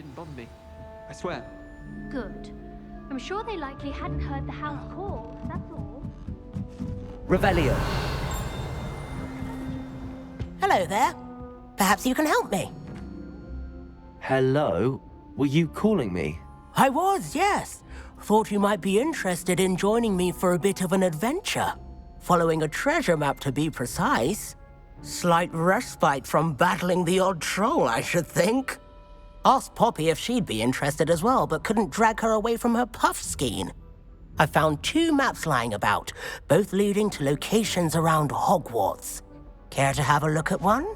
didn't bother me. I swear. Good. I'm sure they likely hadn't heard the house call, that's all. Revelio. Hello there. Perhaps you can help me. Hello? Were you calling me? I was, yes. Thought you might be interested in joining me for a bit of an adventure. Following a treasure map, to be precise. Slight respite from battling the odd troll, I should think. Asked Poppy if she'd be interested as well, but couldn't drag her away from her puff skein. I found 2 maps lying about, both leading to locations around Hogwarts. Care to have a look at one?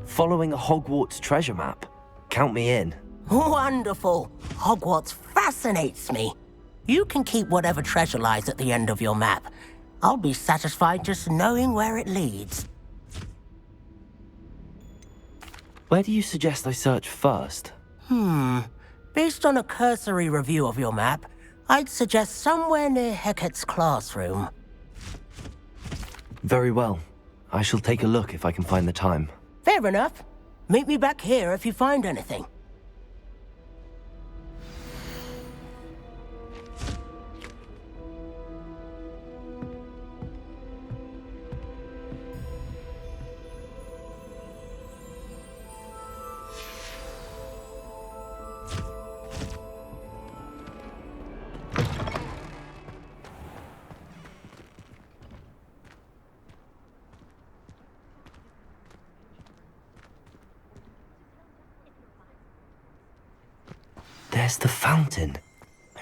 Following a Hogwarts treasure map. Count me in. Wonderful. Hogwarts fascinates me. You can keep whatever treasure lies at the end of your map. I'll be satisfied just knowing where it leads. Where do you suggest I search first? Based on a cursory review of your map, I'd suggest somewhere near Hecate's classroom. Very well. I shall take a look if I can find the time. Fair enough. Meet me back here if you find anything. There's the fountain.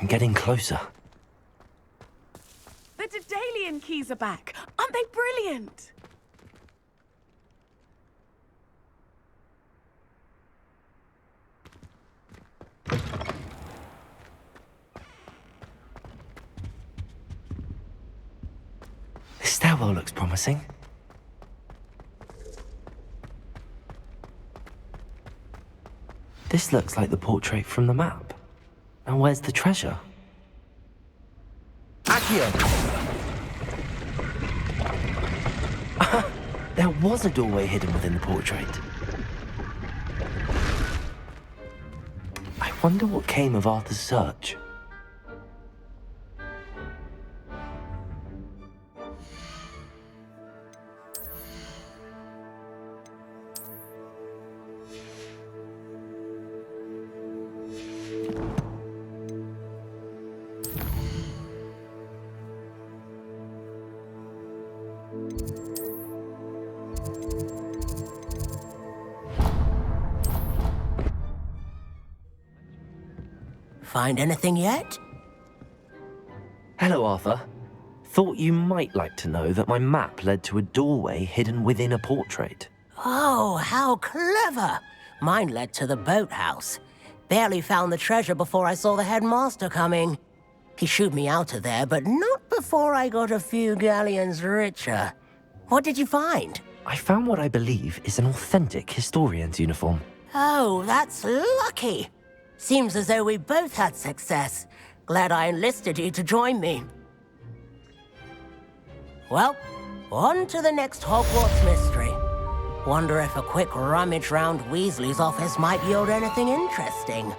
I'm getting closer. The Daedalian keys are back. Aren't they brilliant? This stairwell looks promising. This looks like the portrait from the map. Now where's the treasure? Accio! There was a doorway hidden within the portrait. I wonder what came of Arthur's search. Find anything yet? Hello, Arthur. Thought you might like to know that my map led to a doorway hidden within a portrait. Oh, how clever! Mine led to the boathouse. Barely found the treasure before I saw the headmaster coming. He shooed me out of there, but not before I got a few galleons richer. What did you find? I found what I believe is an authentic historian's uniform. Oh, that's lucky. Seems as though we both had success. Glad I enlisted you to join me. Well, on to the next Hogwarts mystery. Wonder if a quick rummage round Weasley's office might yield anything interesting.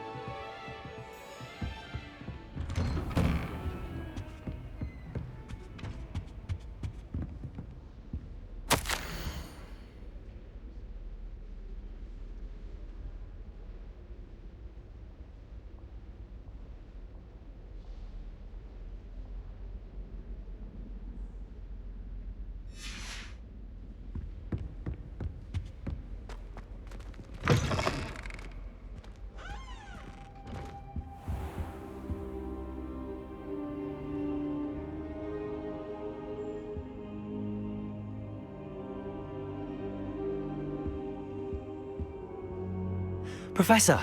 Professor,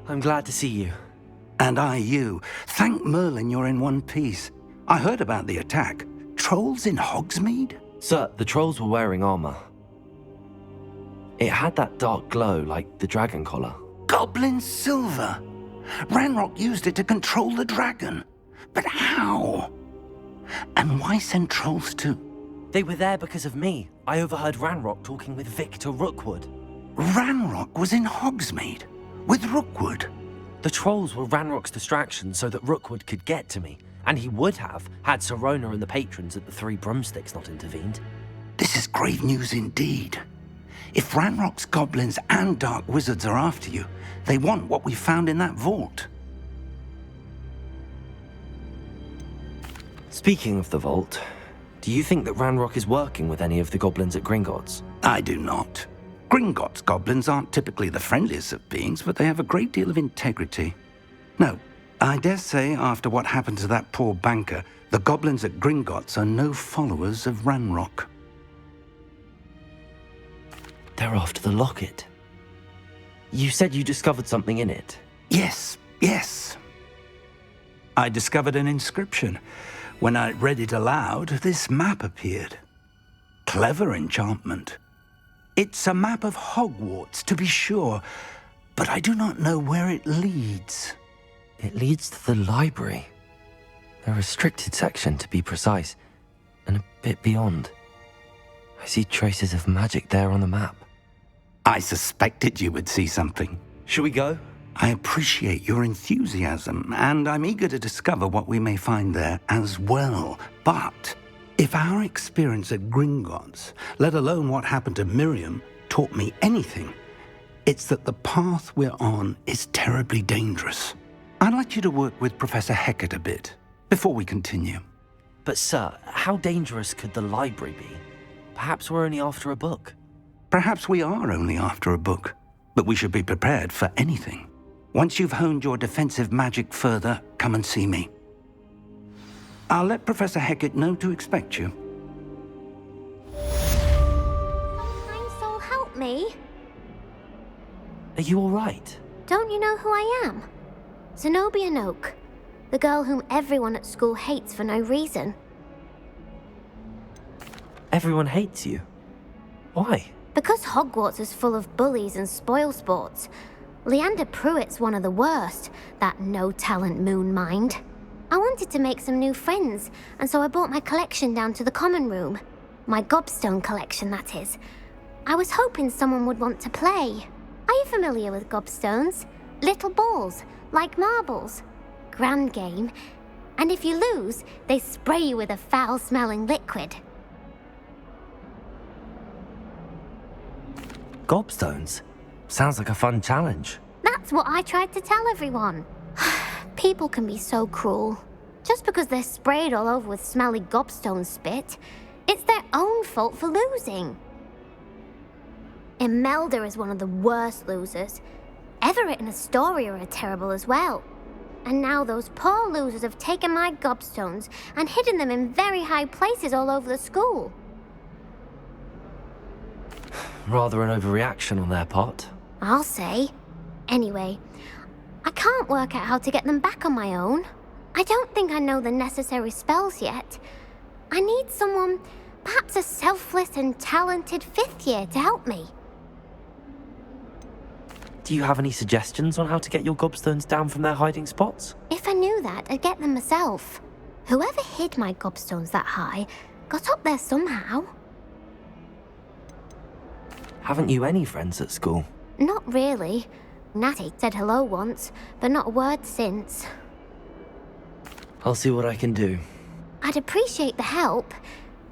I'm glad to see you. And I you. Thank Merlin you're in one piece. I heard about the attack. Trolls in Hogsmeade? Sir, the trolls were wearing armor. It had that dark glow like the dragon collar. Goblin silver. Ranrok used it to control the dragon. But how? And why send trolls too? They were there because of me. I overheard Ranrok talking with Victor Rookwood. Ranrok was in Hogsmeade with Rookwood. The trolls were Ranrock's distraction so that Rookwood could get to me, and he would have had Sirona and the patrons at the Three Broomsticks not intervened. This is grave news indeed. If Ranrock's goblins and dark wizards are after you, they want what we found in that vault. Speaking of the vault, do you think that Ranrock is working with any of the goblins at Gringotts? I do not. Gringotts goblins aren't typically the friendliest of beings, but they have a great deal of integrity. No, I dare say after what happened to that poor banker, the goblins at Gringotts are no followers of Ranrok. They're after the locket. You said you discovered something in it. Yes. I discovered an inscription. When I read it aloud, this map appeared. Clever enchantment. It's a map of Hogwarts, to be sure, but I do not know where it leads. It leads to the library. The restricted section, to be precise, and a bit beyond. I see traces of magic there on the map. I suspected you would see something. Shall we go? I appreciate your enthusiasm, and I'm eager to discover what we may find there as well. But if our experience at Gringotts, let alone what happened to Miriam, taught me anything, it's that the path we're on is terribly dangerous. I'd like you to work with Professor Hecat a bit before we continue. But sir, how dangerous could the library be? Perhaps we're only after a book. Perhaps we are only after a book, but we should be prepared for anything. Once you've honed your defensive magic further, come and see me. I'll let Professor Hecat know to expect you. Kind soul, help me. Are you all right? Don't you know who I am? Zenobia Noak, the girl whom everyone at school hates for no reason. Everyone hates you. Why? Because Hogwarts is full of bullies and spoilsports. Leander Pruitt's one of the worst, that no-talent moon mind. I wanted to make some new friends, and so I brought my collection down to the common room. My gobstone collection, that is. I was hoping someone would want to play. Are you familiar with gobstones? Little balls, like marbles. Grand game. And if you lose, they spray you with a foul-smelling liquid. Gobstones? Sounds like a fun challenge. That's what I tried to tell everyone. People can be so cruel. Just because they're sprayed all over with smelly gobstone spit, it's their own fault for losing. Imelda is one of the worst losers. Everett and Astoria are terrible as well. And now those poor losers have taken my gobstones and hidden them in very high places all over the school. Rather an overreaction on their part. I'll say. Anyway, I can't work out how to get them back on my own. I don't think I know the necessary spells yet. I need someone, perhaps a selfless and talented fifth year to help me. Do you have any suggestions on how to get your gobstones down from their hiding spots? If I knew that, I'd get them myself. Whoever hid my gobstones that high got up there somehow. Haven't you any friends at school? Not really. Natty said hello once, but not a word since. I'll see what I can do. I'd appreciate the help.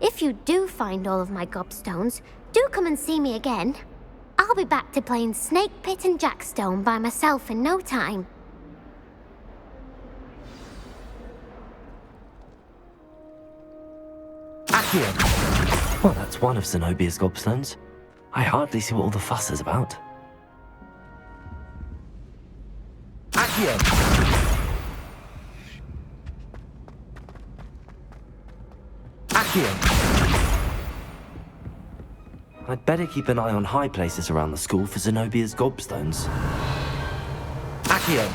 If you do find all of my gobstones, do come and see me again. I'll be back to playing Snake Pit and Jackstone by myself in no time. Accio! Well, that's one of Zenobia's gobstones. I hardly see what all the fuss is about. Accio! Accio! I'd better keep an eye on high places around the school for Zenobia's gobstones. Accio!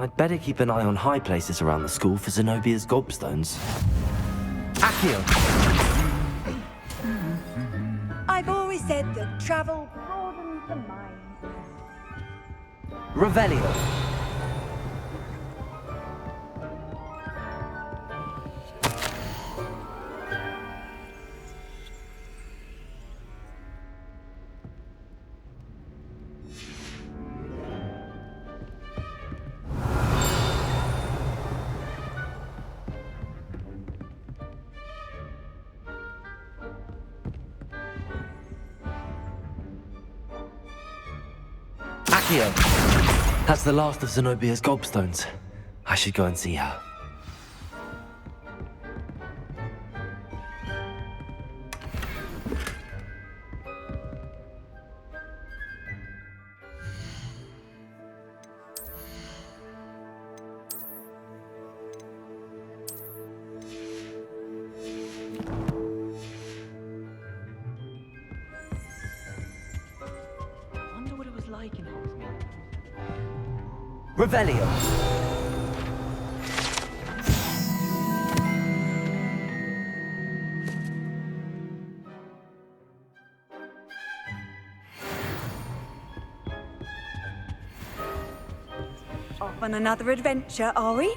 I'd better keep an eye on high places around the school for Zenobia's gobstones. Accio! I've always said that travel broadens the mind. Revelio! Accio! That's the last of Zenobia's gobstones. I should go and see her. Like in Hogsmeade. Revelio! Off on another adventure, are we?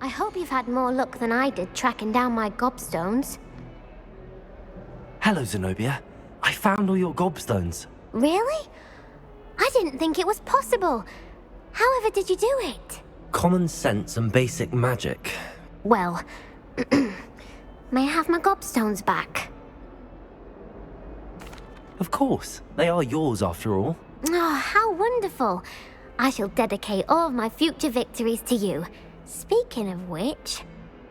I hope you've had more luck than I did tracking down my gobstones. Hello, Zenobia. I found all your gobstones. Really? I didn't think it was possible. However did you do it? Common sense and basic magic. Well, may I have my gobstones back? Of course. They are yours after all. Oh, how wonderful. I shall dedicate all of my future victories to you. Speaking of which,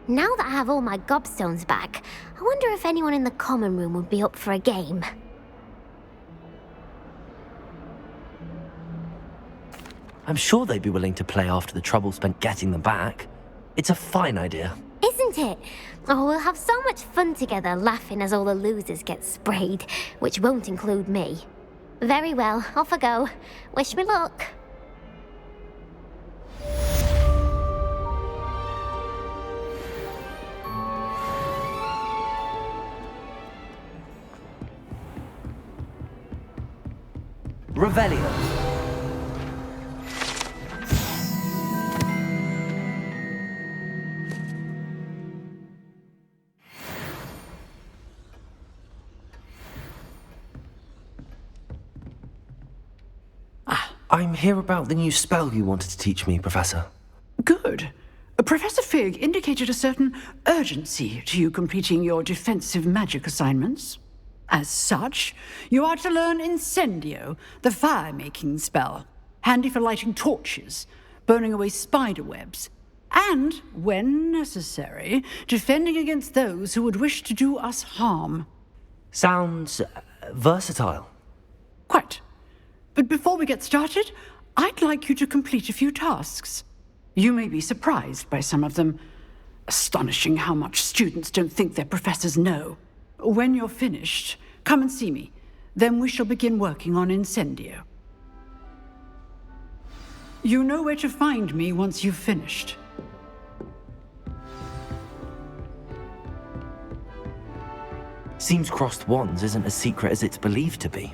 now that I have all my gobstones back, I wonder if anyone in the common room would be up for a game. I'm sure they'd be willing to play after the trouble spent getting them back. It's a fine idea. Isn't it? Oh, we'll have so much fun together laughing as all the losers get sprayed, which won't include me. Very well, off I go. Wish me luck. Revelio. I'm here about the new spell you wanted to teach me, Professor. Good. Professor Fig indicated a certain urgency to you completing your defensive magic assignments. As such, you are to learn Incendio, the fire-making spell, handy for lighting torches, burning away spider webs, and, when necessary, defending against those who would wish to do us harm. Sounds versatile. Quite. But before we get started, I'd like you to complete a few tasks. You may be surprised by some of them. Astonishing how much students don't think their professors know. When you're finished, come and see me. Then we shall begin working on Incendio. You know where to find me once you've finished. Seems crossed wands isn't as secret as it's believed to be.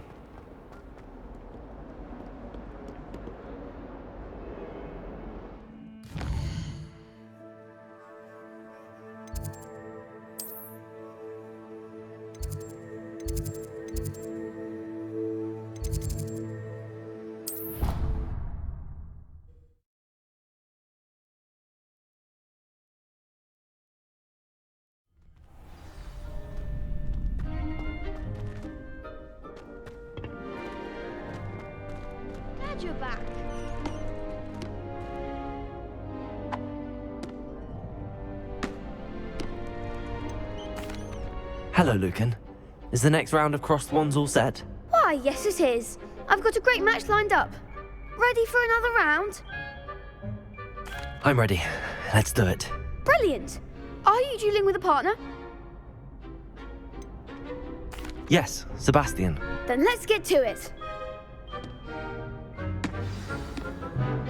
Glad you're back. Hello, Lucan. Is the next round of crossed wands all set? Why, yes it is. I've got a great match lined up. Ready for another round? I'm ready. Let's do it. Brilliant. Are you dueling with a partner? Yes, Sebastian. Then let's get to it.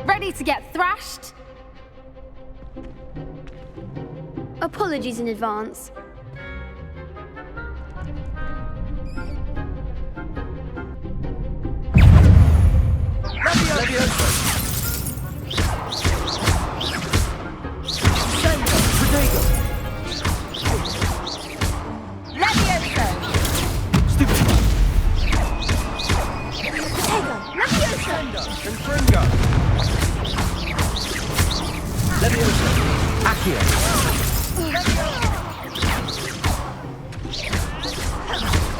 Ready to get thrashed? Apologies in advance.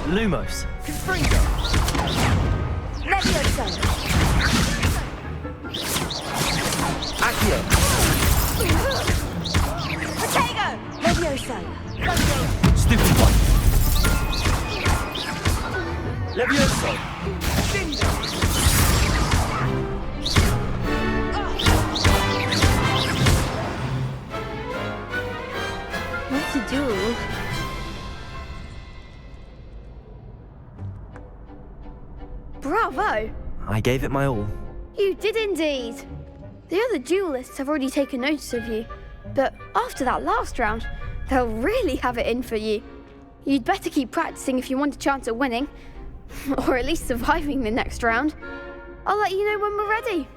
Lumos. Confringo. Levioso. Accio. Protego. Levioso. Stupid one. Levioso. What's a duel? Bravo! I gave it my all. You did indeed. The other duelists have already taken notice of you, but after that last round, they'll really have it in for you. You'd better keep practicing if you want a chance at winning, or at least surviving the next round. I'll let you know when we're ready.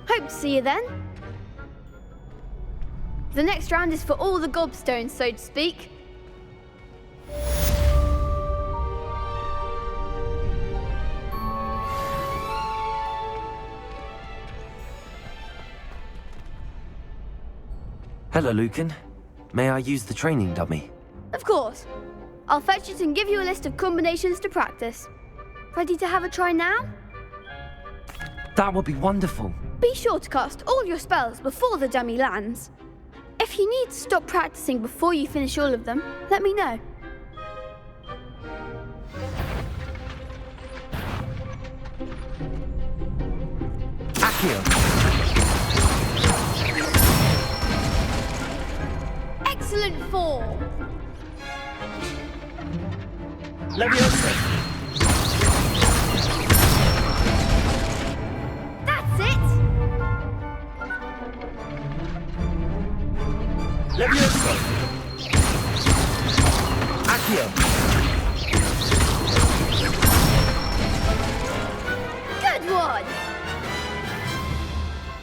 Hope to see you then. The next round is for all the gobstones, so to speak. Hello, Lucan. May I use the training dummy? Of course. I'll fetch it and give you a list of combinations to practice. Ready to have a try now? That would be wonderful. Be sure to cast all your spells before the dummy lands. If you need to stop practicing before you finish all of them, let me know. Accio. Excellent form. Levioso. That's it. Levioso. Accio. Good one.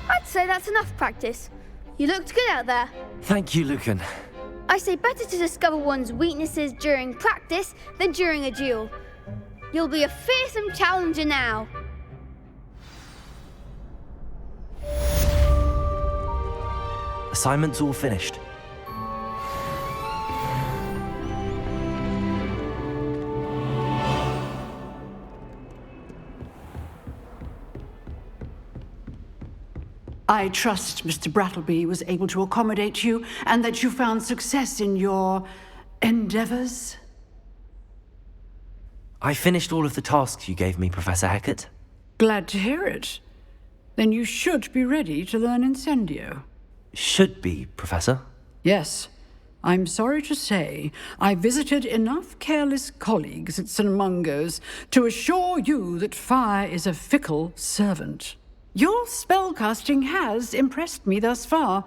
I'd say that's enough practice. You looked good out there. Thank you, Lucan. I say better to discover one's weaknesses during practice than during a duel. You'll be a fearsome challenger now. Assignment's all finished. I trust Mr. Brattleby was able to accommodate you and that you found success in your endeavors. I finished all of the tasks you gave me, Professor Hecat. Glad to hear it. Then you should be ready to learn Incendio. Should be, Professor. Yes. I'm sorry to say, I visited enough careless colleagues at St. Mungo's to assure you that fire is a fickle servant. Your spellcasting has impressed me thus far,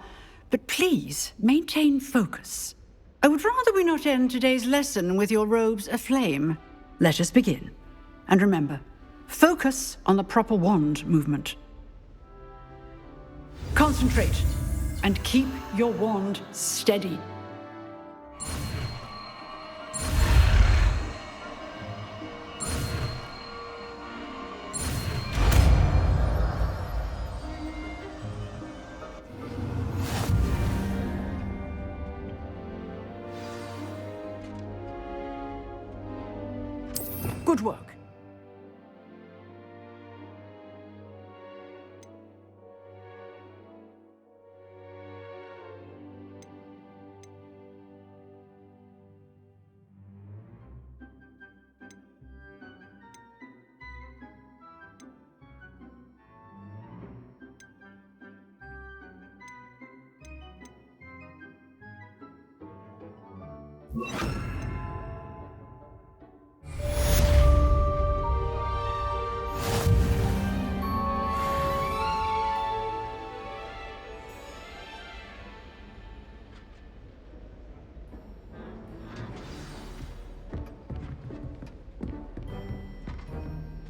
but please maintain focus. I would rather we not end today's lesson with your robes aflame. Let us begin. And remember, focus on the proper wand movement. Concentrate and keep your wand steady. Good work.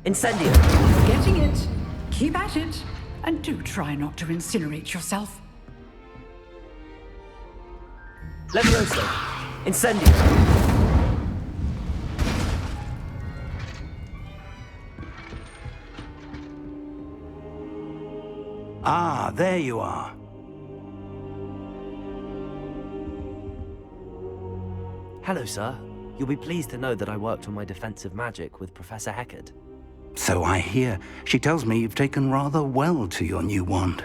Incendio. Getting it. Keep at it. And do try not to incinerate yourself. Levioso. Incendio. Ah, there you are. Hello, sir. You'll be pleased to know that I worked on my defensive magic with Professor Heckard. So I hear. She tells me you've taken rather well to your new wand.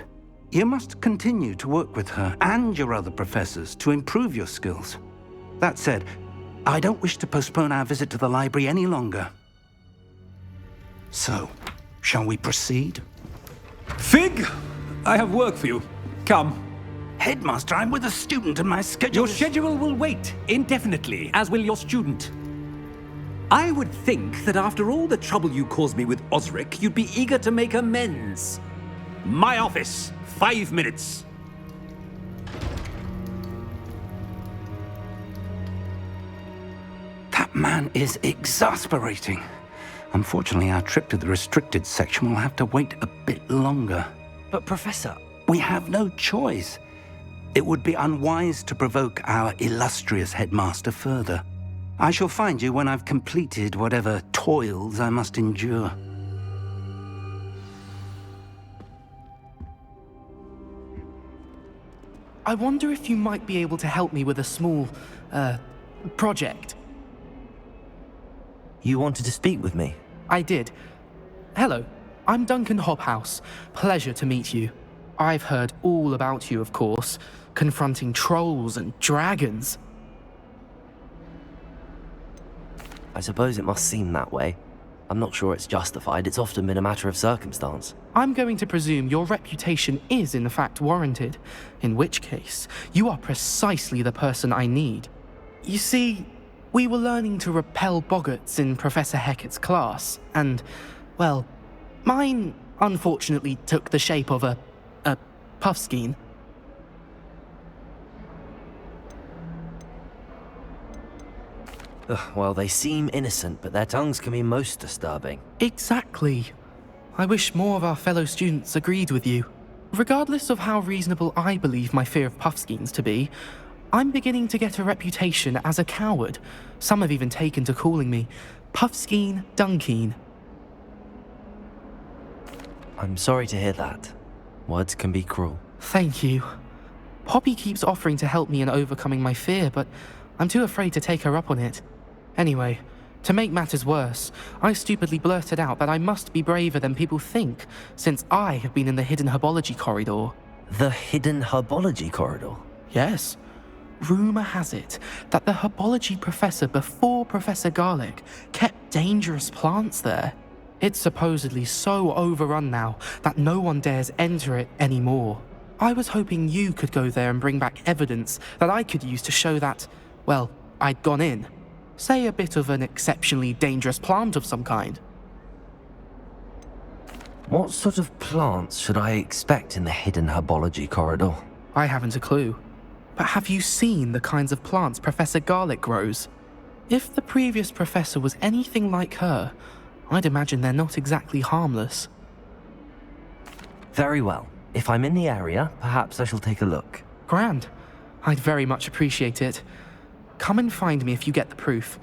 You must continue to work with her and your other professors to improve your skills. That said, I don't wish to postpone our visit to the library any longer. So, shall we proceed? Fig! I have work for you. Come. Headmaster, I'm with a student and my schedule Your schedule will wait indefinitely, as will your student. I would think that after all the trouble you caused me with Osric, you'd be eager to make amends. My office, 5 minutes. That man is exasperating. Unfortunately, our trip to the restricted section will have to wait a bit longer. But Professor... We have no choice. It would be unwise to provoke our illustrious headmaster further. I shall find you when I've completed whatever toils I must endure. I wonder if you might be able to help me with a small, project. You wanted to speak with me? I did. Hello, I'm Duncan Hobhouse. Pleasure to meet you. I've heard all about you, of course, confronting trolls and dragons. I suppose it must seem that way. I'm not sure it's justified. It's often been a matter of circumstance. I'm going to presume your reputation is in fact warranted, in which case, you are precisely the person I need. You see, we were learning to repel boggarts in Professor Heckard's class, and, well, mine unfortunately took the shape of a puffskein. Well, they seem innocent, but their tongues can be most disturbing. Exactly. I wish more of our fellow students agreed with you. Regardless of how reasonable I believe my fear of puffskeins to be, I'm beginning to get a reputation as a coward. Some have even taken to calling me Puffskein Dunkeen. I'm sorry to hear that. Words can be cruel. Thank you. Poppy keeps offering to help me in overcoming my fear, but I'm too afraid to take her up on it. Anyway, to make matters worse, I stupidly blurted out that I must be braver than people think, since I have been in the hidden herbology corridor. The hidden herbology corridor? Yes. Rumour has it that the herbology professor before Professor Garlic kept dangerous plants there. It's supposedly so overrun now that no one dares enter it anymore. I was hoping you could go there and bring back evidence that I could use to show that, well, I'd gone in. Say a bit of an exceptionally dangerous plant of some kind. What sort of plants should I expect in the hidden herbology corridor? I haven't a clue. But have you seen the kinds of plants Professor Garlic grows? If the previous professor was anything like her, I'd imagine they're not exactly harmless. Very well. If I'm in the area, perhaps I shall take a look. Grand. I'd very much appreciate it. Come and find me if you get the proof.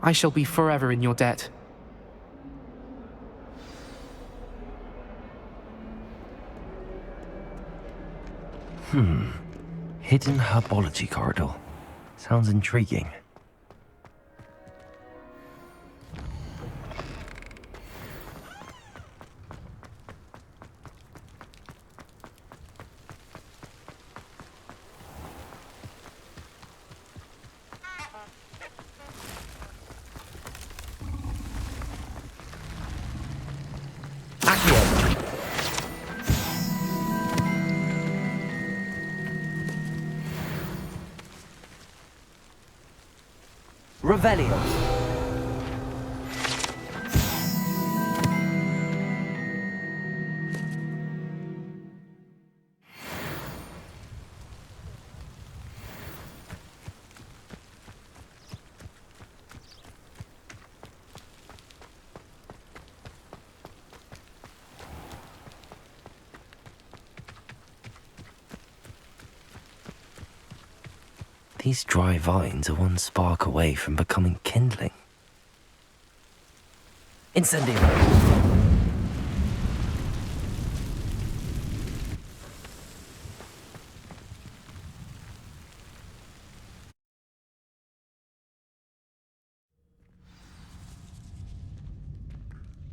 I shall be forever in your debt. Hidden herbology corridor. Sounds intriguing. Revelio. These dry vines are one spark away from becoming kindling. Incendio!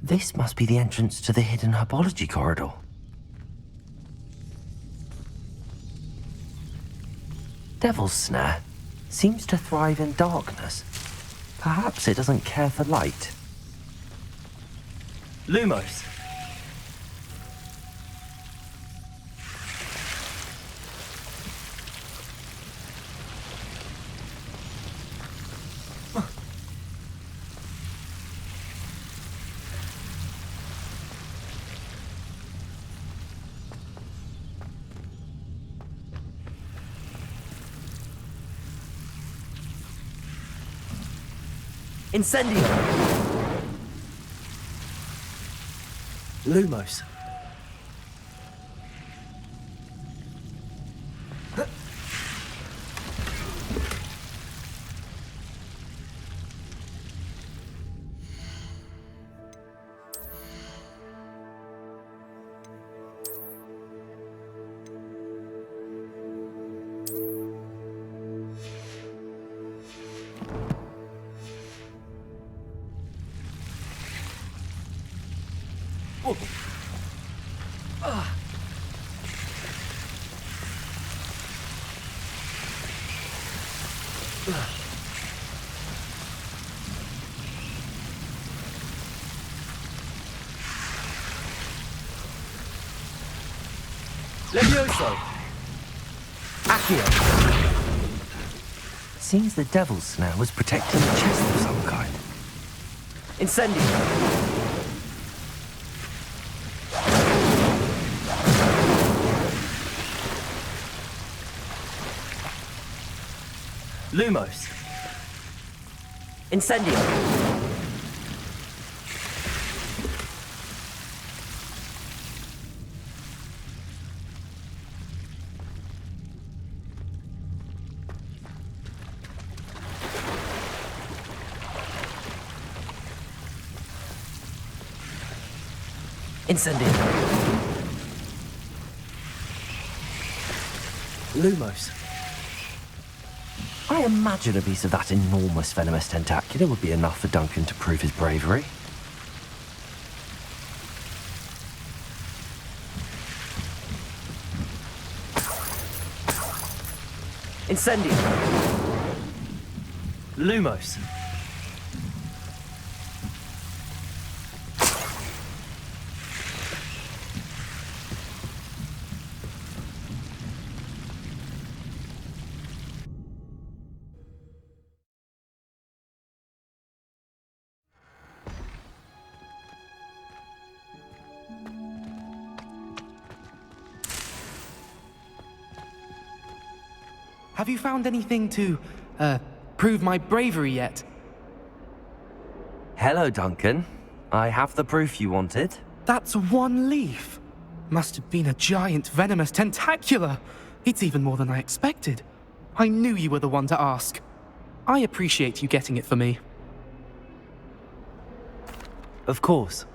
This must be the entrance to the hidden herbology corridor. Devil's Snare seems to thrive in darkness. Perhaps it doesn't care for light. Lumos. Incendio! Lumos. Levioso! Accio! Seems the Devil's Snare was protecting a chest of some kind. Incendio! Lumos. Incendio. Incendio. Lumos. I imagine a piece of that enormous venomous tentacular would be enough for Duncan to prove his bravery. Incendio. Lumos. Have you found anything to, prove my bravery yet? Hello, Duncan. I have the proof you wanted. That's one leaf. Must have been a giant venomous tentacula. It's even more than I expected. I knew you were the one to ask. I appreciate you getting it for me. Of course.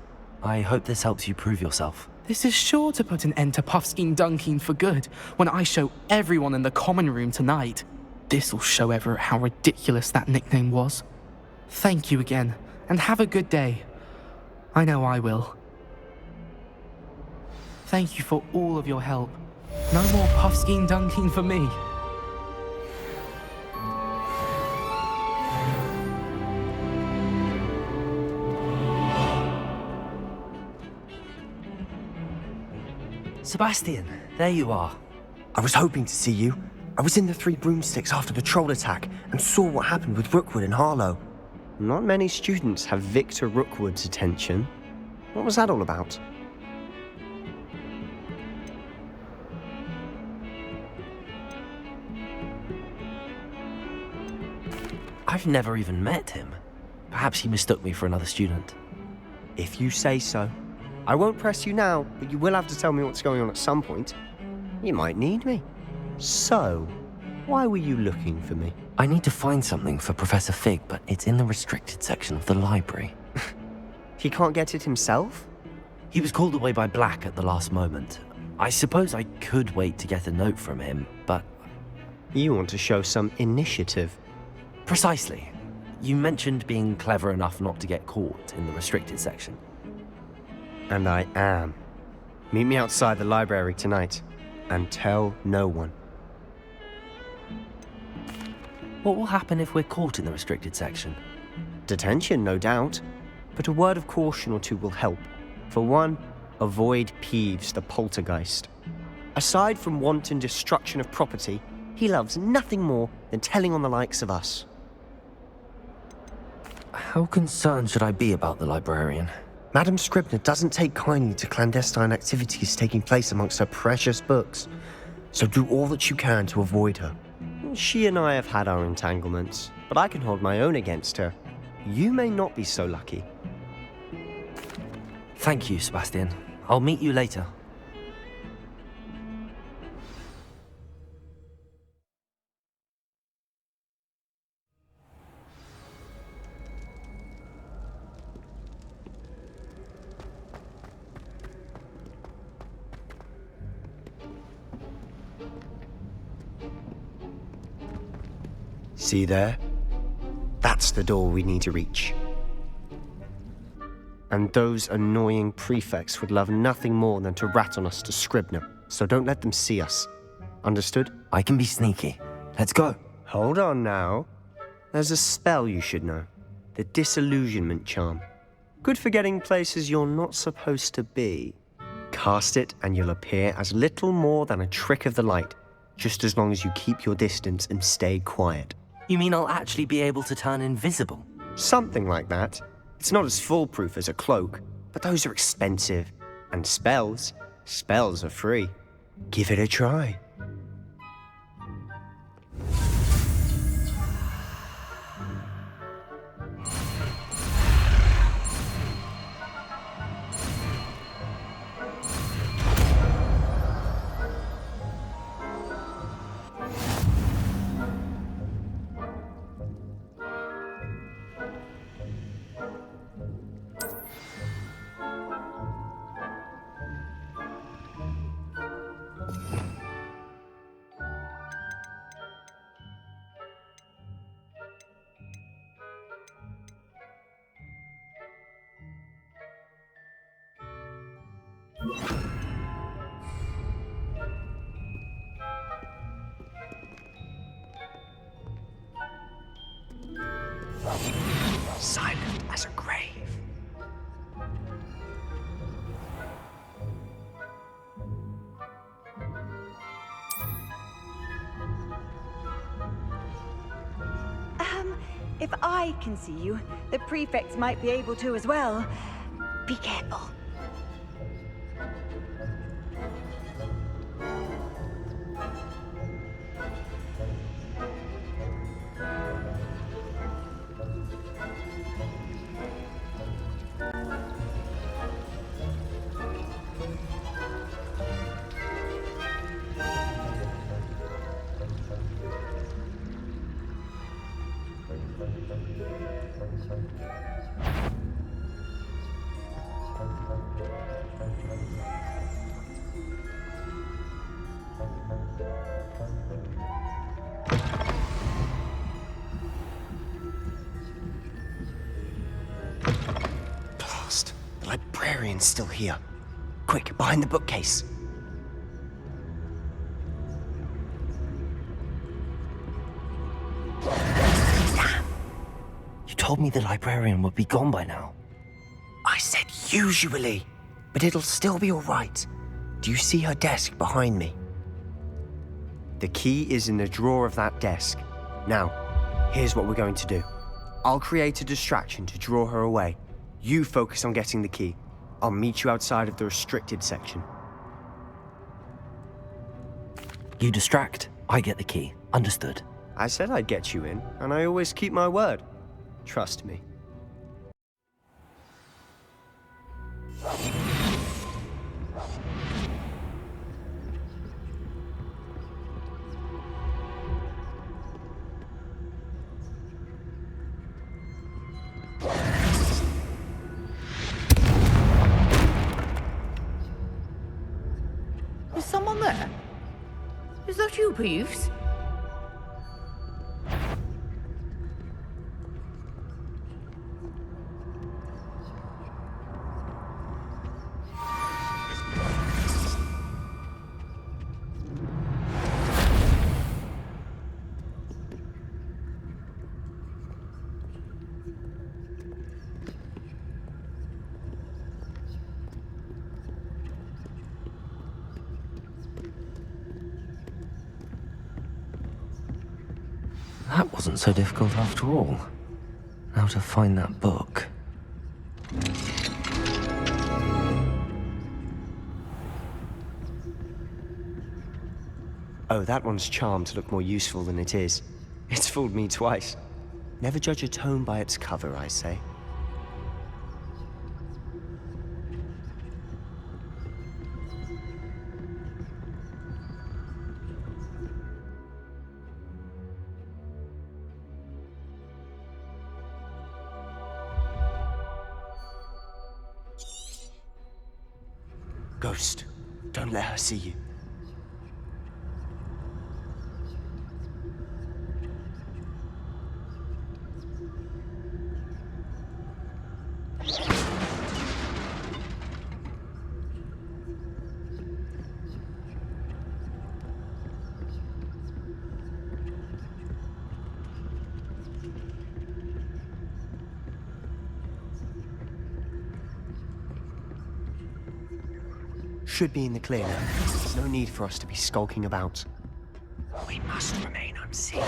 I hope this helps you prove yourself. This is sure to put an end to Puffskein Dunkeen for good when I show everyone in the common room tonight. This'll show Everett how ridiculous that nickname was. Thank you again, and have a good day. I know I will. Thank you for all of your help. No more Puffskein Dunkeen for me. Sebastian, there you are. I was hoping to see you. I was in the Three Broomsticks after the troll attack and saw what happened with Rookwood and Harlow. Not many students have Victor Rookwood's attention. What was that all about? I've never even met him. Perhaps he mistook me for another student. If you say so. I won't press you now, but you will have to tell me what's going on at some point. You might need me. So, why were you looking for me? I need to find something for Professor Fig, but it's in the restricted section of the library. He can't get it himself? He was called away by Black at the last moment. I suppose I could wait to get a note from him, but... You want to show some initiative. Precisely. You mentioned being clever enough not to get caught in the restricted section. And I am. Meet me outside the library tonight, and tell no one. What will happen if we're caught in the restricted section? Detention, no doubt. But a word of caution or two will help. For one, avoid Peeves the poltergeist. Aside from wanton destruction of property, he loves nothing more than telling on the likes of us. How concerned should I be about the librarian? Madam Scribner doesn't take kindly to clandestine activities taking place amongst her precious books, so do all that you can to avoid her. She and I have had our entanglements, but I can hold my own against her. You may not be so lucky. Thank you, Sebastian. I'll meet you later. See there? That's the door we need to reach. And those annoying prefects would love nothing more than to rat on us to Scribner, so don't let them see us. Understood? I can be sneaky. Let's go. Hold on now. There's a spell you should know. The Disillusionment Charm. Good for getting places you're not supposed to be. Cast it and you'll appear as little more than a trick of the light, just as long as you keep your distance and stay quiet. You mean I'll actually be able to turn invisible? Something like that. It's not as foolproof as a cloak, but those are expensive. And spells are free. Give it a try. Silent as a grave. If I can see you, the prefects might be able to as well. Be careful. The librarian's still here. Quick, behind the bookcase. You told me the librarian would be gone by now. I said usually, but it'll still be all right. Do you see her desk behind me? The key is in the drawer of that desk. Now, here's what we're going to do. I'll create a distraction to draw her away. You focus on getting the key. I'll meet you outside of the restricted section. You distract, I get the key. Understood. I said I'd get you in, and I always keep my word. Trust me. Is someone there? Is that you, Peeves? That wasn't so difficult after all. Now to find that book. Oh, that one's charmed to look more useful than it is. It's fooled me twice. Never judge a tome by its cover, I say. Ghost, don't let her see you. Should be in the clear now. There's no need for us to be skulking about. We must remain unseen.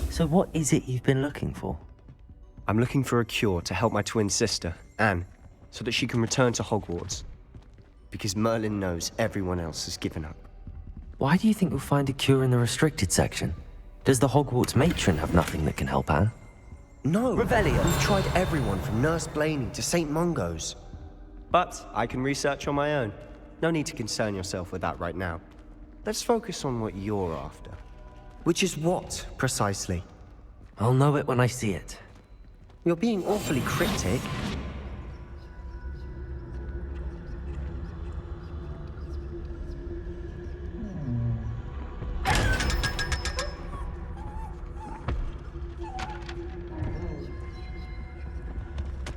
So what is it you've been looking for? I'm looking for a cure to help my twin sister, Anne, so that she can return to Hogwarts. Because Merlin knows everyone else has given up. Why do you think we'll find a cure in the restricted section? Does the Hogwarts matron have nothing that can help Anne? No! Revelio! We've tried everyone from Nurse Blaney to St. Mungo's. But I can research on my own. No need to concern yourself with that right now. Let's focus on what you're after. Which is what, precisely? I'll know it when I see it. You're being awfully cryptic.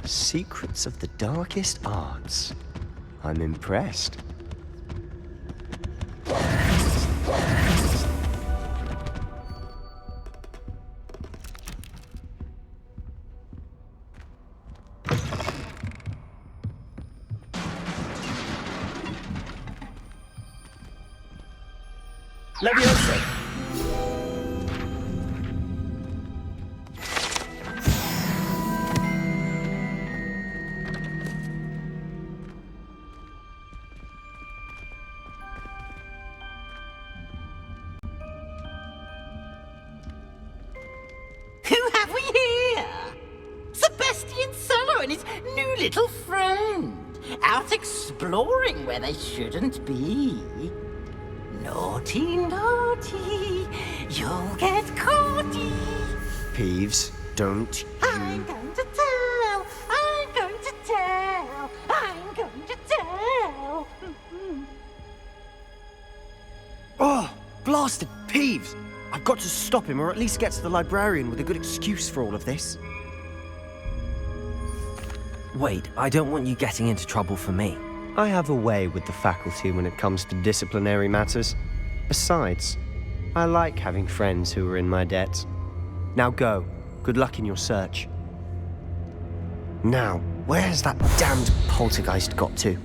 Secrets of the darkest arts. I'm impressed. Leviosa! Who have we here? Sebastian Solo and his new little friend, out exploring where they shouldn't be. Naughty, naughty, you'll get caughty. Peeves, don't you... I'm going to tell, I'm going to tell, I'm going to tell. Oh, blasted Peeves! I've got to stop him, or at least get to the librarian with a good excuse for all of this. Wait, I don't want you getting into trouble for me. I have a way with the faculty when it comes to disciplinary matters. Besides, I like having friends who are in my debt. Now go. Good luck in your search. Now, where's that damned poltergeist got to?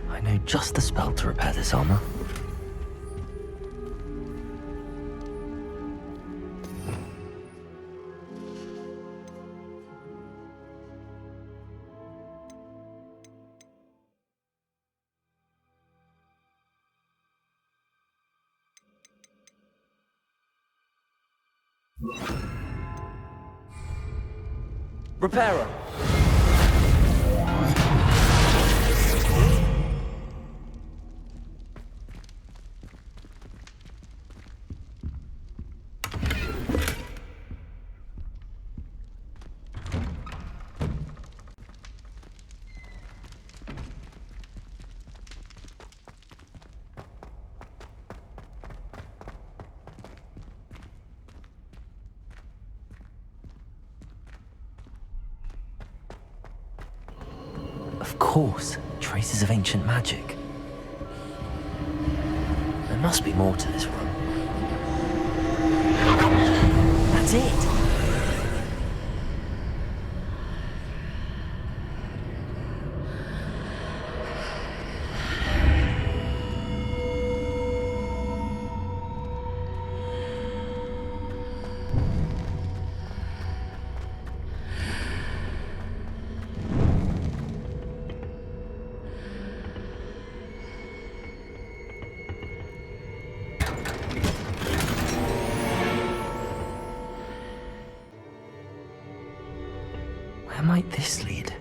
I know just the spell to repair this armor. Repairer! Of course, traces of ancient magic. There must be more to this room. That's it! Where might this lead?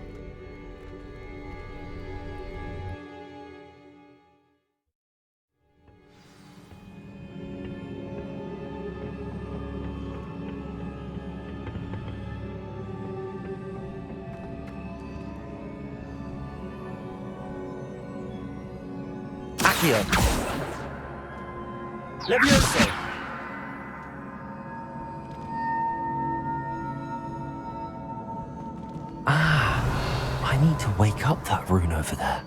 Accio! Levioso! I need to wake up that rune over there.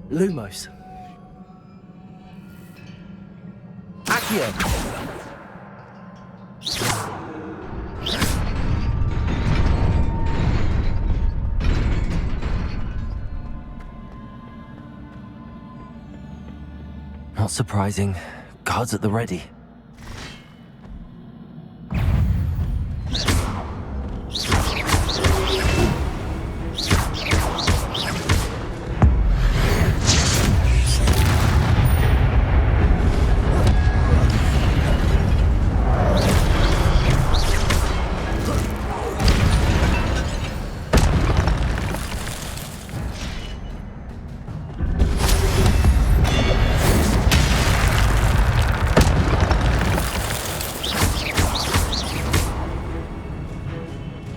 Lumos. Accio! Not surprising. Guards at the ready.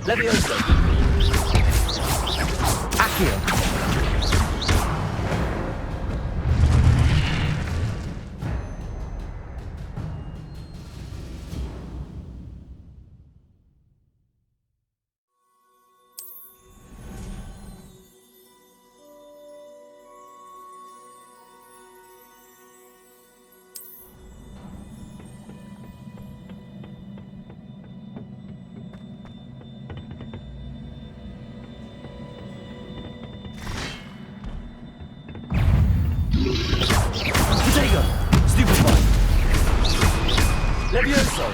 Levioso! Accio! Protego! Stupefy! Levioso!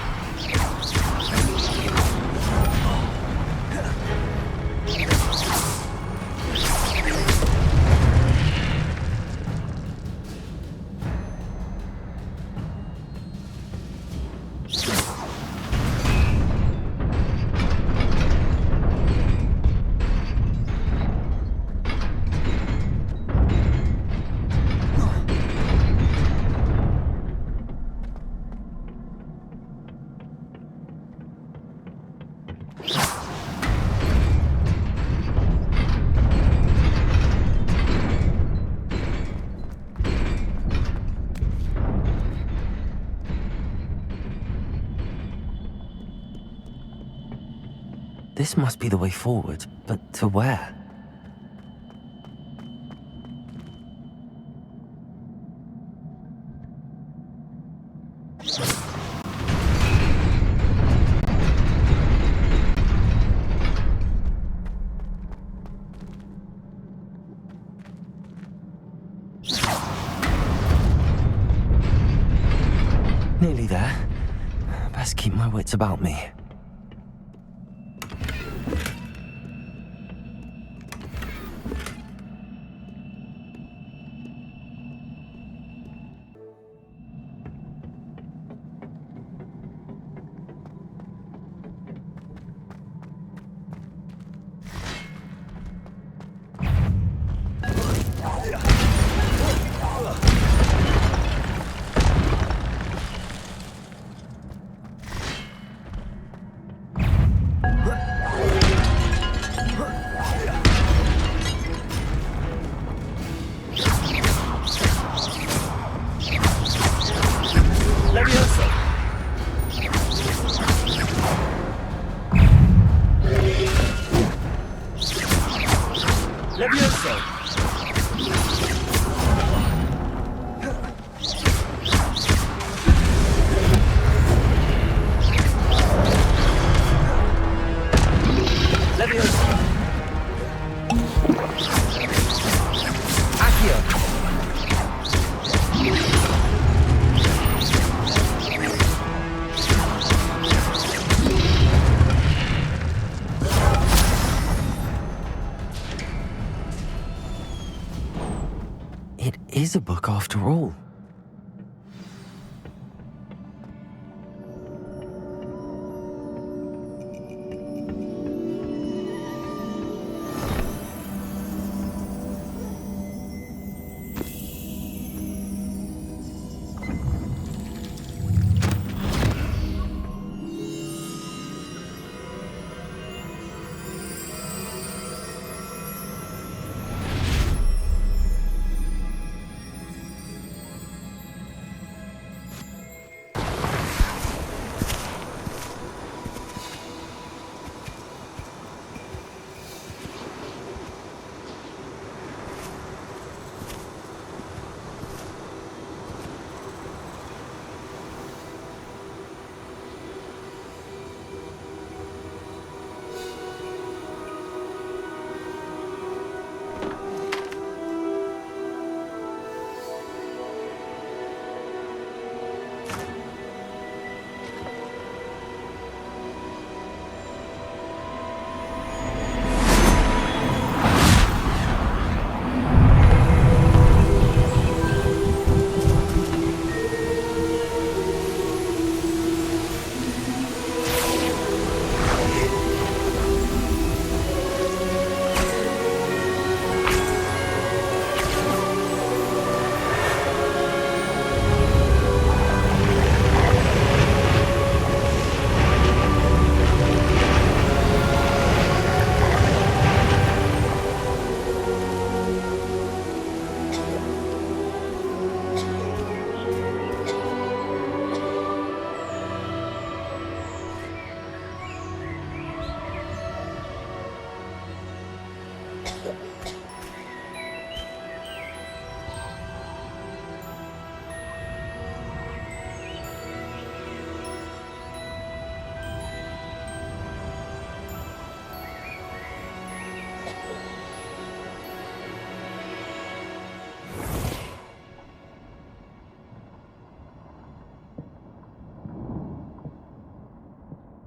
This must be the way forward, but to where? Nearly there. Best keep my wits about me. is a book after all.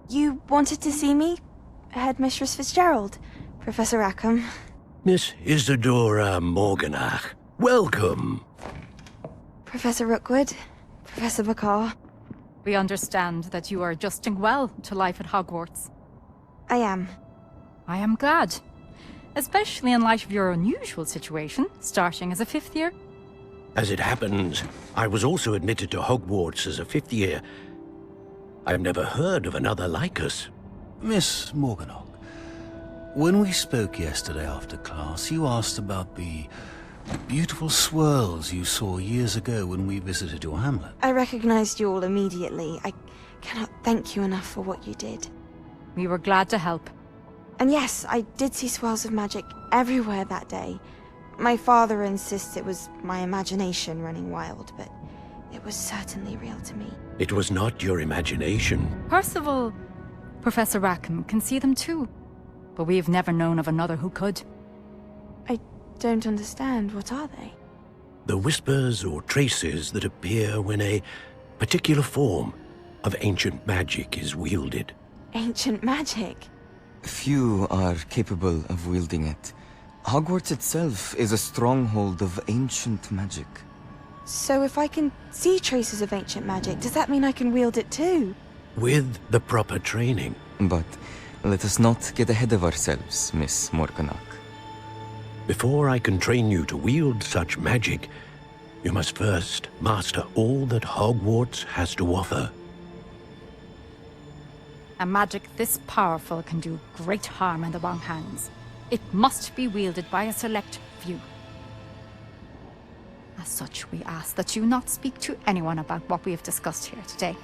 You wanted to see me? Headmistress Fitzgerald, Professor Rackham. Miss Isadora Morganach, welcome. Professor Rookwood, Professor Bakar. We understand that you are adjusting well to life at Hogwarts. I am. I am glad. Especially in light of your unusual situation, starting as a 5th year. As it happens, I was also admitted to Hogwarts as a 5th year. I've never heard of another like us. Miss Morganach, when we spoke yesterday after class, you asked about the beautiful swirls you saw years ago when we visited your hamlet. I recognized you all immediately. I cannot thank you enough for what you did. We were glad to help. And yes, I did see swirls of magic everywhere that day. My father insists it was my imagination running wild, but it was certainly real to me. It was not your imagination. Percival, Professor Rackham can see them too. But we have never known of another who could. I don't understand. What are they? The whispers or traces that appear when a particular form of ancient magic is wielded. Ancient magic? Few are capable of wielding it. Hogwarts itself is a stronghold of ancient magic. So if I can see traces of ancient magic, does that mean I can wield it too? With the proper training. But let us not get ahead of ourselves, Miss Morganach. Before I can train you to wield such magic, you must first master all that Hogwarts has to offer. A magic this powerful can do great harm in the wrong hands. It must be wielded by a select few. As such, we ask that you not speak to anyone about what we have discussed here today.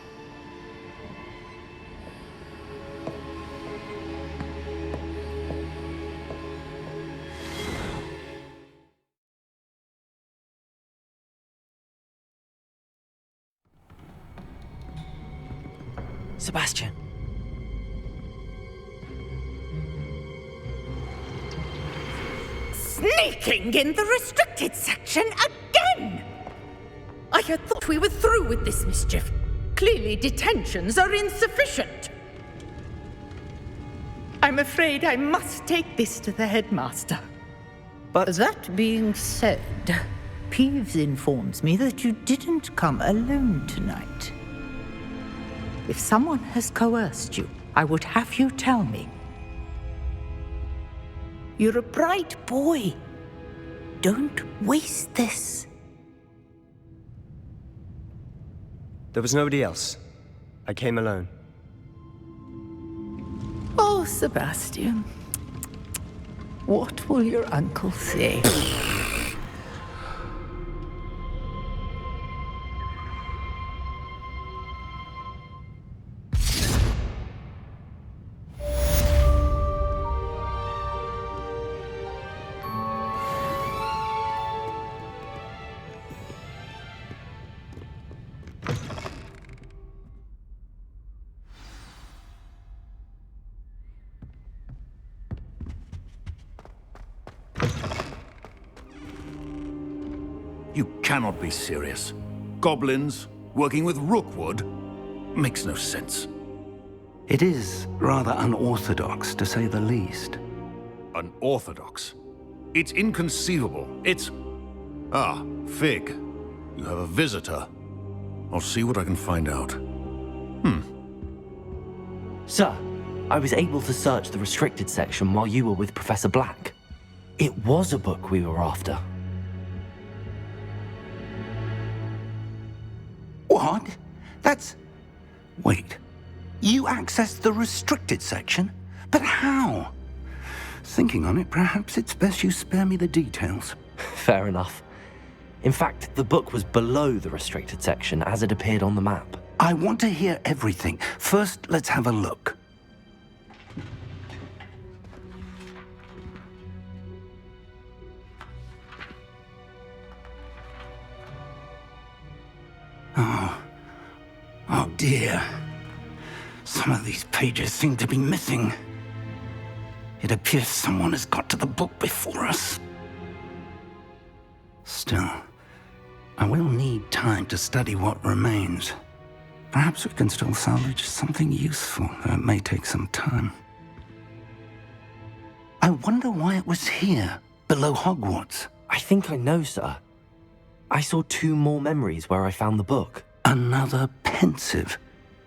Sebastian. Sneaking in the restricted section again! I had thought we were through with this mischief. Clearly detentions are insufficient. I'm afraid I must take this to the headmaster. But that being said, Peeves informs me that you didn't come alone tonight. If someone has coerced you, I would have you tell me. You're a bright boy. Don't waste this. There was nobody else. I came alone. Oh, Sebastian. What will your uncle say? You cannot be serious. Goblins working with Rookwood makes no sense. It is rather unorthodox, to say the least. Unorthodox? It's inconceivable. It's... Ah, Fig. You have a visitor. I'll see what I can find out. Sir, I was able to search the restricted section while you were with Professor Black. It was a book we were after. What? That's... Wait. You accessed the restricted section? But how? Thinking on it, perhaps it's best you spare me the details. Fair enough. In fact, the book was below the restricted section as it appeared on the map. I want to hear everything. First, let's have a look. Oh dear. Some of these pages seem to be missing. It appears someone has got to the book before us. Still, I will need time to study what remains. Perhaps we can still salvage something useful, though it may take some time. I wonder why it was here, below Hogwarts. I think I know, sir. I saw 2 more memories where I found the book. Another pensive.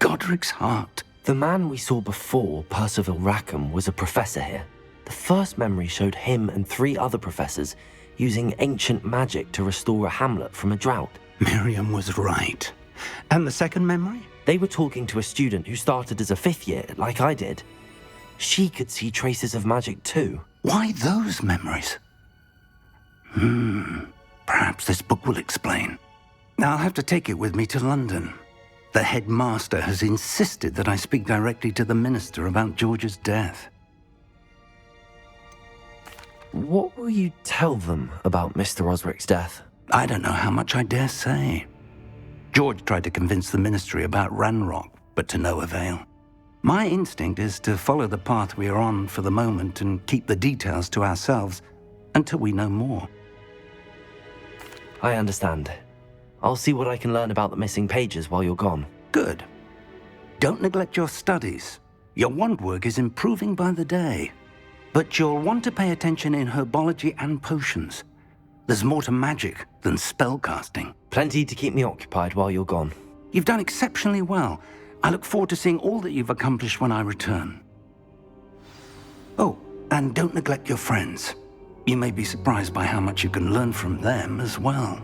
Godric's heart. The man we saw before, Percival Rackham, was a professor here. The first memory showed him and 3 other professors using ancient magic to restore a hamlet from a drought. Miriam was right. And the second memory? They were talking to a student who started as a 5th year, like I did. She could see traces of magic too. Why those memories? Perhaps this book will explain. I'll have to take it with me to London. The headmaster has insisted that I speak directly to the minister about George's death. What will you tell them about Mr. Osric's death? I don't know how much I dare say. George tried to convince the ministry about Ranrok, but to no avail. My instinct is to follow the path we are on for the moment and keep the details to ourselves until we know more. I understand. I'll see what I can learn about the missing pages while you're gone. Good. Don't neglect your studies. Your wand work is improving by the day. But you'll want to pay attention in herbology and potions. There's more to magic than spellcasting. Plenty to keep me occupied while you're gone. You've done exceptionally well. I look forward to seeing all that you've accomplished when I return. Oh, and don't neglect your friends. You may be surprised by how much you can learn from them as well.